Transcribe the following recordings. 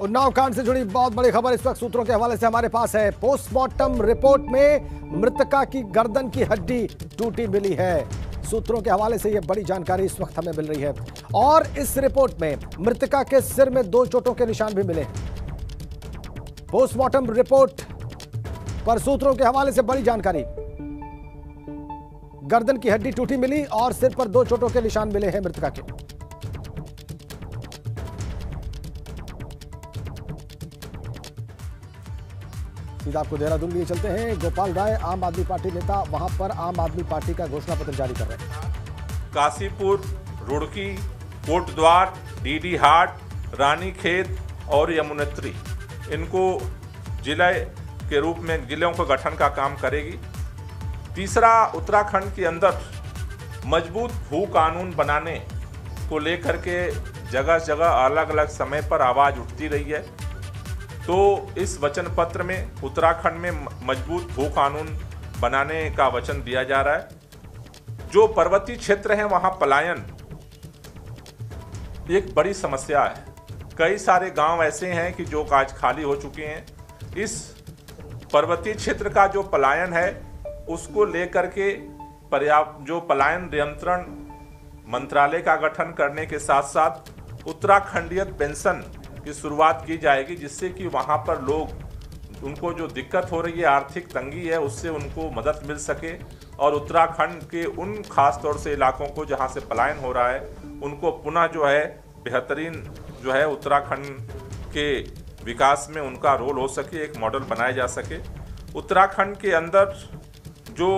उन्नाव कांड से जुड़ी बहुत बड़ी खबर इस वक्त सूत्रों के हवाले से हमारे पास है। पोस्टमार्टम रिपोर्ट में मृतका की गर्दन की हड्डी टूटी मिली है। सूत्रों के हवाले से यह बड़ी जानकारी इस वक्त हमें मिल रही है और इस रिपोर्ट में मृतका के सिर में 2 चोटों के निशान भी मिले। पोस्टमार्टम रिपोर्ट पर सूत्रों के हवाले से बड़ी जानकारी, गर्दन की हड्डी टूटी मिली और सिर पर 2 चोटों के निशान मिले हैं मृतका के। सीधा आपको देहरादून लिए चलते हैं। गोपाल राय आम आदमी पार्टी नेता वहां पर आम आदमी पार्टी का घोषणा पत्र जारी कर रहे हैं। काशीपुर, रुड़की, कोटद्वार, डीडी हाट, रानीखेत और यमुनोत्री इनको जिले के रूप में जिलों का गठन का काम करेगी। तीसरा, उत्तराखंड के अंदर मजबूत भू कानून बनाने को लेकर के जगह जगह अलग अलग समय पर आवाज़ उठती रही है, तो इस वचन पत्र में उत्तराखंड में मजबूत भू कानून बनाने का वचन दिया जा रहा है। जो पर्वतीय क्षेत्र हैं वहाँ पलायन एक बड़ी समस्या है। कई सारे गांव ऐसे हैं कि जो आज खाली हो चुके हैं। इस पर्वतीय क्षेत्र का जो पलायन है उसको लेकर के पर्याप्त जो पलायन नियंत्रण मंत्रालय का गठन करने के साथ साथ उत्तराखंडीय पेंशन की शुरुआत की जाएगी, जिससे कि वहाँ पर लोग उनको जो दिक्कत हो रही है, आर्थिक तंगी है, उससे उनको मदद मिल सके और उत्तराखंड के उन खास तौर से इलाकों को जहाँ से पलायन हो रहा है उनको पुनः जो है बेहतरीन जो है उत्तराखंड के विकास में उनका रोल हो सके, एक मॉडल बनाया जा सके। उत्तराखंड के अंदर जो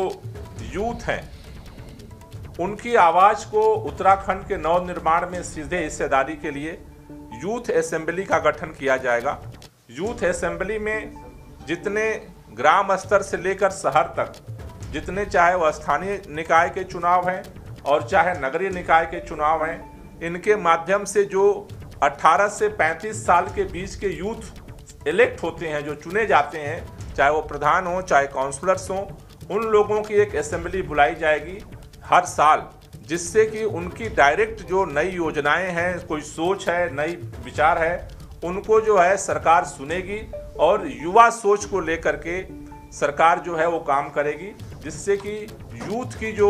यूथ हैं उनकी आवाज़ को उत्तराखंड के नव निर्माण में सीधे हिस्सेदारी के लिए यूथ असेंबली का गठन किया जाएगा। यूथ असेंबली में जितने ग्राम स्तर से लेकर शहर तक जितने चाहे वह स्थानीय निकाय के चुनाव हैं और चाहे नगरीय निकाय के चुनाव हैं, इनके माध्यम से जो 18 से 35 साल के बीच के यूथ इलेक्ट होते हैं, जो चुने जाते हैं, चाहे वो प्रधान हो चाहे काउंसलर्स हों, उन लोगों की एक असेंबली बुलाई जाएगी हर साल, जिससे कि उनकी डायरेक्ट जो नई योजनाएं हैं, कोई सोच है, नई विचार है, उनको जो है सरकार सुनेगी और युवा सोच को लेकर के सरकार जो है वो काम करेगी, जिससे कि यूथ की जो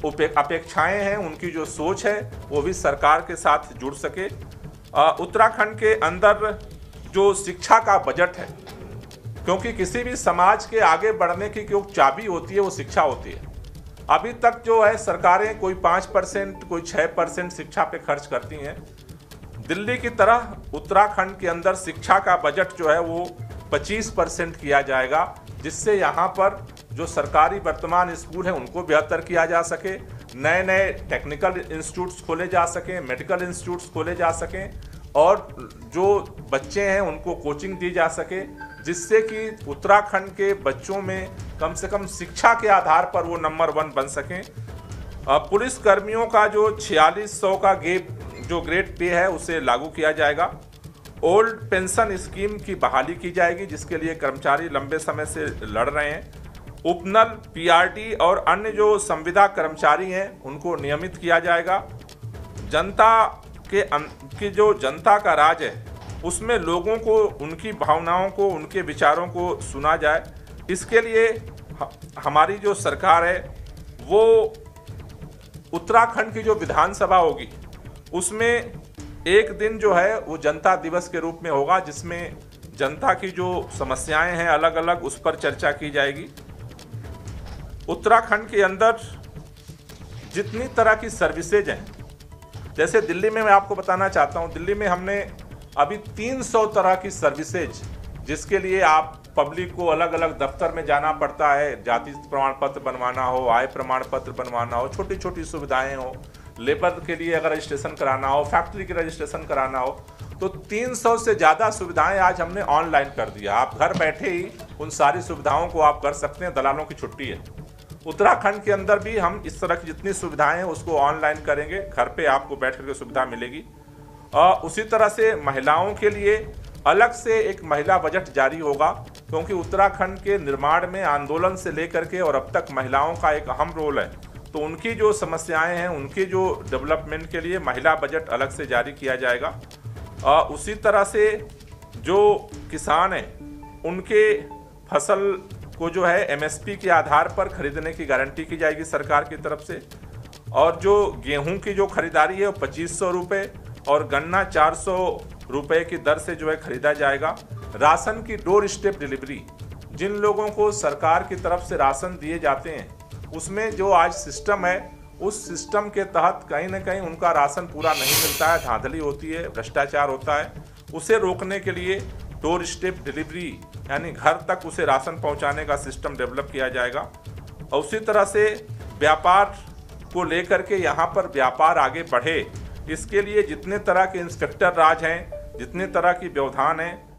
अपेक्षाएं हैं, उनकी जो सोच है वो भी सरकार के साथ जुड़ सके। उत्तराखंड के अंदर जो शिक्षा का बजट है, क्योंकि किसी भी समाज के आगे बढ़ने की जो चाबी होती है वो शिक्षा होती है। अभी तक जो है सरकारें कोई 5%, कोई 6% शिक्षा पे खर्च करती हैं। दिल्ली की तरह उत्तराखंड के अंदर शिक्षा का बजट जो है वो 25% किया जाएगा, जिससे यहाँ पर जो सरकारी वर्तमान स्कूल हैं उनको बेहतर किया जा सके, नए नए टेक्निकल इंस्टीट्यूट्स खोले जा सकें, मेडिकल इंस्टीट्यूट्स खोले जा सकें और जो बच्चे हैं उनको कोचिंग दी जा सके, जिससे कि उत्तराखंड के बच्चों में कम से कम शिक्षा के आधार पर वो नंबर 1 बन सकें। पुलिस कर्मियों का जो 4600 का जो ग्रेड पे है उसे लागू किया जाएगा। ओल्ड पेंशन स्कीम की बहाली की जाएगी, जिसके लिए कर्मचारी लंबे समय से लड़ रहे हैं। उपनल, पीआरटी और अन्य जो संविदा कर्मचारी हैं उनको नियमित किया जाएगा। जनता की जो जनता का राज है उसमें लोगों को, उनकी भावनाओं को, उनके विचारों को सुना जाए। इसके लिए हमारी जो सरकार है वो उत्तराखंड की जो विधानसभा होगी उसमें एक दिन जो है वो जनता दिवस के रूप में होगा, जिसमें जनता की जो समस्याएं हैं अलग अलग उस पर चर्चा की जाएगी। उत्तराखंड के अंदर जितनी तरह की सर्विसेज हैं, जैसे दिल्ली में मैं आपको बताना चाहता हूं, दिल्ली में हमने अभी 300 तरह की सर्विसेज, जिसके लिए आप पब्लिक को अलग अलग दफ्तर में जाना पड़ता है, जाति प्रमाण पत्र बनवाना हो, आय प्रमाण पत्र बनवाना हो, छोटी छोटी सुविधाएं हो, लेबर के लिए अगर रजिस्ट्रेशन कराना हो, फैक्ट्री के रजिस्ट्रेशन कराना हो, तो 300 से ज़्यादा सुविधाएं आज हमने ऑनलाइन कर दिया। आप घर बैठे ही उन सारी सुविधाओं को आप कर सकते हैं, दलालों की छुट्टी है। उत्तराखंड के अंदर भी हम इस तरह की जितनी सुविधाएं हैं उसको ऑनलाइन करेंगे, घर पे आपको बैठ करके सुविधा मिलेगी। उसी तरह से महिलाओं के लिए अलग से एक महिला बजट जारी होगा, क्योंकि उत्तराखंड के निर्माण में आंदोलन से लेकर के और अब तक महिलाओं का एक अहम रोल है, तो उनकी जो समस्याएं हैं, उनके जो डेवलपमेंट के लिए महिला बजट अलग से जारी किया जाएगा। उसी तरह से जो किसान हैं उनके फसल को जो है एमएसपी के आधार पर खरीदने की गारंटी की जाएगी सरकार की तरफ से। और जो गेहूं की जो खरीदारी है वो 2500 रुपये और गन्ना 400 रुपये की दर से जो है खरीदा जाएगा। राशन की डोर स्टेप डिलीवरी, जिन लोगों को सरकार की तरफ से राशन दिए जाते हैं उसमें जो आज सिस्टम है उस सिस्टम के तहत कहीं ना कहीं उनका राशन पूरा नहीं मिलता है, धांधली होती है, भ्रष्टाचार होता है। उसे रोकने के लिए डोर स्टेप डिलीवरी यानी घर तक उसे राशन पहुंचाने का सिस्टम डेवलप किया जाएगा। और उसी तरह से व्यापार को लेकर के यहाँ पर व्यापार आगे बढ़े, इसके लिए जितने तरह के इंस्पेक्टर राज हैं, जितने तरह की व्यवधान हैं,